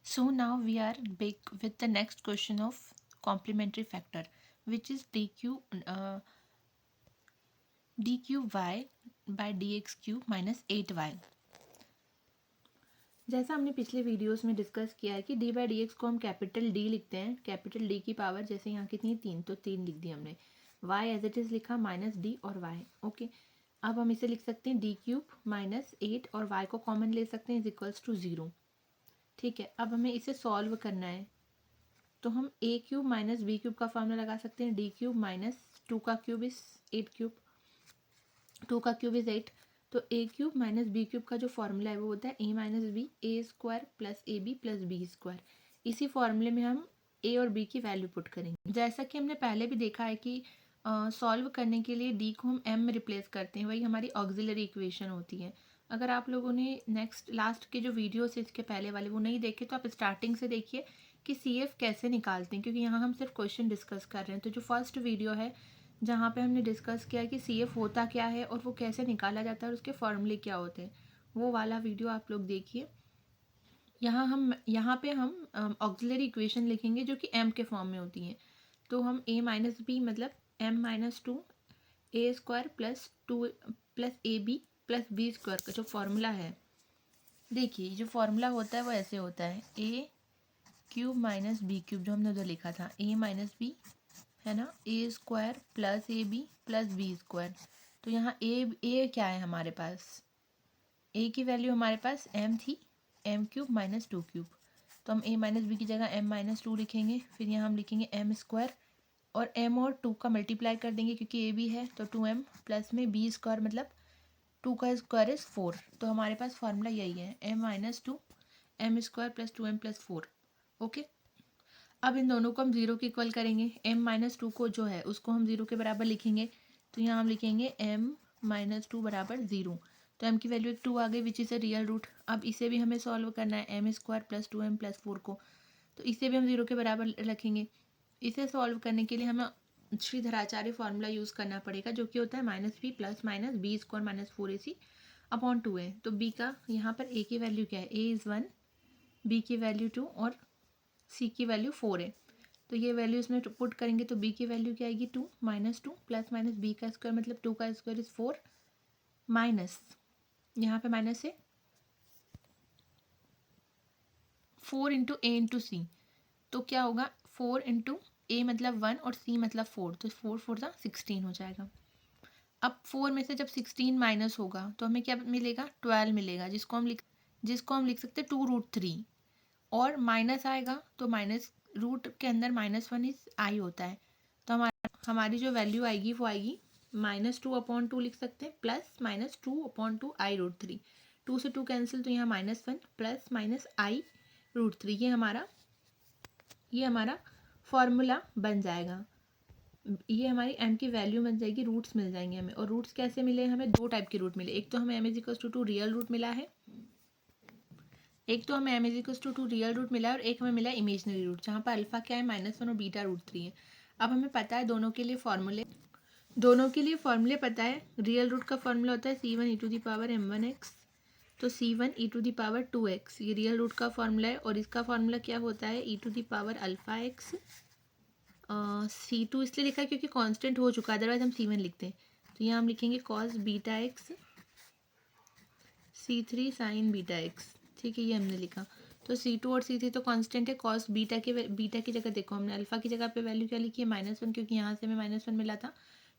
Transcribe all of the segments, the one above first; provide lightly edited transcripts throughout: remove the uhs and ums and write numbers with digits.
So now we are big with the next question of complementary factor, which is dq y by dx cube minus 8y। जैसा हमने पिछले videos में discuss किया है कि D by D x को हम कैपिटल डी लिखते हैं, कैपिटल डी की पावर, जैसे यहाँ कितनी है 3, तो 3 लिख दी हमने। वाई एज इट इज़ लिखा माइनस डी और वाई। ओके, अब हम इसे लिख सकते हैं डी क्यूब माइनस 8 और वाई को कॉमन ले सकते हैं इज इक्वल्स टू 0। ठीक है, अब हमें इसे सॉल्व करना है तो हम ए क्यूब माइनस बी क्यूब का फॉर्मूला लगा सकते हैं। डी क्यूब माइनस 2 का क्यूब इज 8 क्यूब, 2 का क्यूब इज 8, तो A cube minus B cube का जो फॉर्मूला है वो होता है A minus B, A square plus A B plus B square. इसी फॉर्मूले में हम ए और बी की वैल्यू पुट करेंगे। जैसा कि हमने पहले भी देखा है कि सॉल्व करने के लिए डी को हम एम में रिप्लेस करते हैं, वही हमारी ऑक्सिलरी इक्वेशन होती है। अगर आप लोगों ने लास्ट के जो वीडियोस इसके पहले वाले वो नहीं देखे तो आप स्टार्टिंग से देखिए कि सी एफ कैसे निकालते हैं, क्योंकि यहाँ हम सिर्फ क्वेश्चन डिस्कस कर रहे हैं। तो जो फर्स्ट वीडियो है जहाँ पे हमने डिस्कस किया कि सी एफ होता क्या है और वो कैसे निकाला जाता है और उसके फॉर्मूले क्या होते हैं, वो वाला वीडियो आप लोग देखिए। यहाँ पे हम ऑक्सिलरी इक्वेशन लिखेंगे जो कि एम के फॉर्म में होती हैं। तो हम ए माइनस बी मतलब m minus 2 a square plus 2 plus A B plus B square का जो फॉर्मूला है, देखिए जो फॉर्मूला होता है वो ऐसे होता है ए क्यूब माइनस बी क्यूब, जो हमने उधर लिखा था ए माइनस बी है ना, A square plus A B plus B square. तो यहाँ ए क्या है हमारे पास, ए की वैल्यू हमारे पास एम थी, एम क्यूब माइनस 2 क्यूब, तो हम ए माइनस बी की जगह एम माइनस 2 लिखेंगे। फिर यहाँ हम लिखेंगे एम स्क्वायर और एम और 2 का मल्टीप्लाई कर देंगे क्योंकि ए भी है, तो 2m प्लस में बी स्क्वायर मतलब 2 का स्क्वायर इज 4। तो हमारे पास फार्मूला यही है m minus 2 m square plus 2m plus 4। Okay, अब इन दोनों को हम जीरो के इक्वल करेंगे। m माइनस 2 को जो है उसको हम जीरो के बराबर लिखेंगे, तो यहाँ हम लिखेंगे m माइनस 2 बराबर 0। तो m की वैल्यू 2 आ गई which is a real root. अब इसे भी हमें सॉल्व करना है M square plus 2m plus 4 को, तो इसे भी हम जीरो के बराबर रखेंगे। इसे सॉल्व करने के लिए हमें श्रीधराचार्य फॉर्मूला यूज़ करना पड़ेगा जो कि होता है minus B plus minus B square minus 4ac upon 2 है। तो b का यहाँ पर a की वैल्यू क्या है, a इज़ 1, b की वैल्यू 2 और c की वैल्यू 4 है। तो ये वैल्यू इसमें पुट करेंगे तो b की वैल्यू क्या आएगी 2 माइनस 2 प्लस माइनस b का स्क्वायर मतलब 2 का स्क्वायर इज 4 माइनस, यहाँ पे माइनस है 4 इंटू ए इंटू सी, तो क्या होगा 4 इंटू ए मतलब 1 और c मतलब 4, तो 4 4 का 16 हो जाएगा। अब 4 में से जब 16 माइनस होगा तो हमें क्या मिलेगा 12 मिलेगा, जिसको हम लिख सकते हैं 2√3, और माइनस आएगा तो माइनस रूट के अंदर -1 इज आई होता है, तो हमारी जो वैल्यू आएगी वो आएगी -2/2 लिख सकते हैं प्लस -2/2 i√3। 2 से 2 कैंसिल तो यहाँ -1 प्लस माइनस i√3, ये हमारा फॉर्मूला बन जाएगा। ये हमारी m की वैल्यू बन जाएगी, रूट्स मिल जाएंगे हमें। और रूट्स कैसे मिले हमें, दो टाइप के रूट मिले, एक तो हमें m is equal to 2 real root मिला है, एक तो हमें m is equal to 2 real root मिला है और एक हमें मिला है इमेजनरी रूट, जहाँ पर अल्फा क्या है -1 और बीटा √3 है। अब हमें पता है दोनों के लिए फॉर्मूले पता है। रियल रूट का फॉर्मूला होता है c1 e to the power m1x, तो c1 e to the power 2x ये रियल रूट का फॉर्मूला है, और इसका फॉर्मूला क्या होता है e to the power alpha x। c2 इसलिए लिखा है क्योंकि कांस्टेंट हो चुका है, अदरवाइज हम c1 लिखते हैं। तो यहाँ हम लिखेंगे cos beta x c3 sin beta x। ठीक है, ये हमने लिखा। तो c2 और c3 तो कांस्टेंट है। cos बीटा की जगह देखो हमने अल्फा की जगह पे वैल्यू क्या लिखी है -1, क्योंकि यहाँ से हमें -1 मिला था।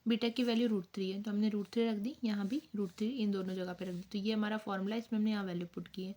बीटा की वैल्यू √3 है तो हमने √3 रख दी, यहाँ भी √3 इन दोनों जगह पे रख दी। तो ये हमारा फॉर्मूला, इसमें हमने यहाँ वैल्यू पुट की है।